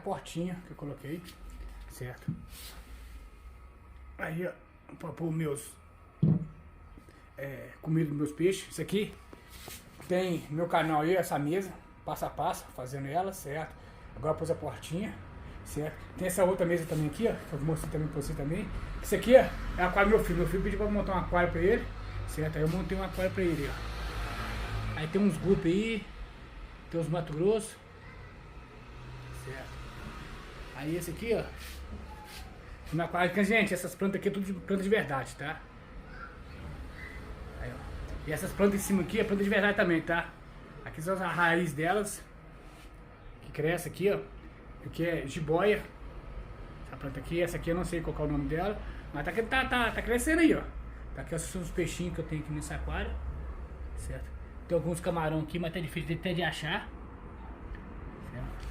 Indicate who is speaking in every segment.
Speaker 1: portinha que eu coloquei, certo? Aí, ó, pra pôr meus comida dos meus peixes. Isso aqui tem no meu canal aí, essa mesa, passo a passo, fazendo ela, certo? Agora pus a portinha, certo? Tem essa outra mesa também aqui, ó, que eu mostrei também pra você também. Isso aqui, ó, é o aquário do meu filho. Meu filho pediu pra montar um aquário pra ele, certo? Aí eu montei um aquário pra ele, ó. Aí tem uns grupos aí, tem uns Mato Grosso, certo? Aí esse aqui, ó, no aquário, gente, essas plantas aqui é tudo de planta de verdade, tá? Aí, ó. E essas plantas em cima aqui é planta de verdade também, tá? Aqui são as raízes delas, que cresce aqui, ó. Aqui é jiboia. Essa planta aqui, essa aqui eu não sei qual é o nome dela, mas tá crescendo aí, ó. Tá aqui são os peixinhos que eu tenho aqui nesse aquário, certo? Tem alguns camarão aqui, mas tá difícil até de achar, certo?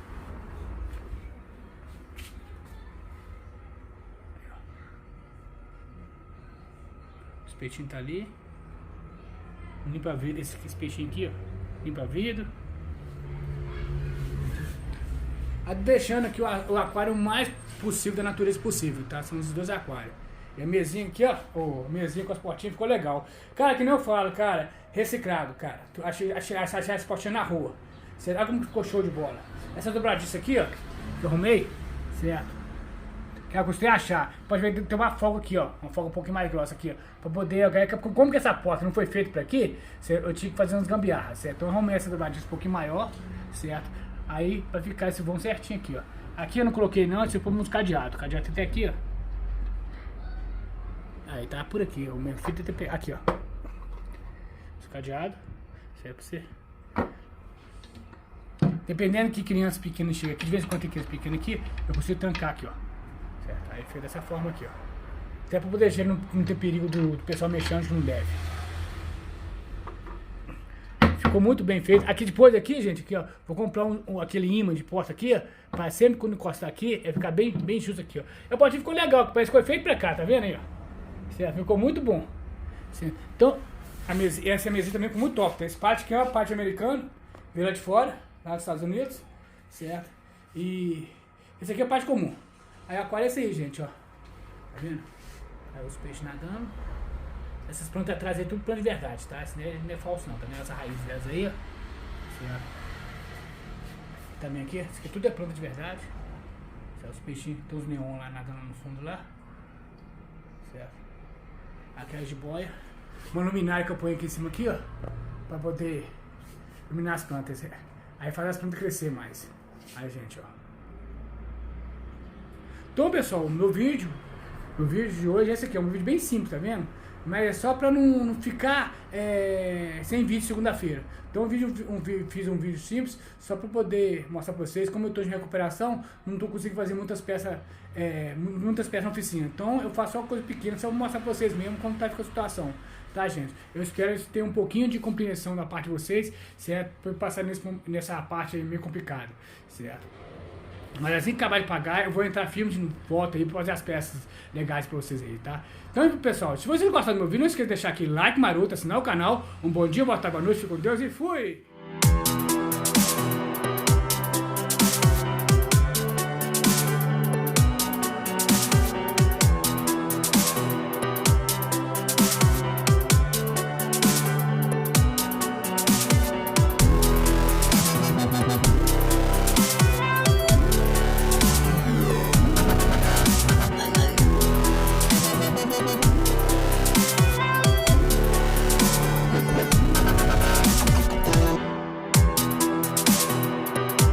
Speaker 1: Os peixinhos tá ali. Limpa vidro, esse peixinho aqui, ó. Limpa vidro. Deixando aqui o aquário o mais possível da natureza possível, tá? São os dois aquários. E a mesinha aqui, ó, a mesinha com as portinhas ficou legal. Cara, que nem eu falo, cara, reciclado, cara. Achei essa portinha na rua. Será como ficou show de bola? Essa dobradiça aqui, ó, que eu arrumei, certo? Que eu gostei de achar. Pode ver que tem uma folga aqui, ó. Uma folga um pouquinho mais grossa aqui, ó. Pra poder... Como que essa porta não foi feita pra aqui, eu tive que fazer umas gambiarras, certo? Então eu arrumei essa dobradiça um pouquinho maior, certo? Aí, pra ficar esse vão certinho aqui, ó. Aqui eu não coloquei não, eu pôr uns cadeados. O cadeado até aqui, ó. Aí tá por aqui, ó. O meu fita aqui, ó. Os cadeados. Isso aí é pra você. Dependendo que criança pequena chega aqui, de vez em quando tem criança pequena aqui, eu consigo trancar aqui, ó. Certo? Aí fica dessa forma aqui, ó. Até pra poder não ter perigo do pessoal mexendo que não deve. Ficou muito bem feito. Aqui depois aqui, gente, aqui, ó, vou comprar aquele imã de porta aqui, ó, pra sempre quando encostar aqui, ficar bem justo aqui, ó. A portinha ficou legal, parece que foi feito pra cá, tá vendo aí, ó? Certo? Ficou muito bom. Certo? Então, essa mesinha também ficou muito top. Esse parte aqui é uma parte americana, veio lá de fora, lá dos Estados Unidos, certo? E esse aqui é a parte comum. Aí o aquário é esse aí, gente, ó. Tá vendo? Aí os peixes nadando. Essas plantas atrás aí, tudo planta de verdade, tá? Isso não é falso não, tá vendo? Essa raiz delas aí, ó. Certo? Também aqui, isso aqui tudo é planta de verdade. Certo? Os peixinhos, tem os neon lá nadando no fundo lá. Certo? Aqui é a jiboia. Uma luminária que eu ponho aqui em cima aqui, ó. Pra poder iluminar as plantas. Aí faz as plantas crescer mais. Aí, gente, ó. Então, pessoal, o meu vídeo de hoje, esse aqui é um vídeo bem simples, tá vendo? Mas é só pra não ficar sem vídeo segunda-feira. Então fiz um vídeo simples, só pra poder mostrar pra vocês. Como eu tô de recuperação, não tô conseguindo fazer muitas peças na oficina. Então eu faço só coisa pequena, só pra mostrar pra vocês mesmo como tá a situação. Tá, gente? Eu espero ter um pouquinho de compreensão da parte de vocês, certo? Pra eu passar nessa parte aí meio complicada, certo? Mas assim que acabar de pagar, eu vou entrar firme de volta aí pra fazer as peças legais pra vocês aí, tá? Então, pessoal, se vocês gostaram do meu vídeo, não esqueça de deixar aqui like maroto, assinar o canal. Um bom dia, boa tarde, boa noite, fique com Deus e fui!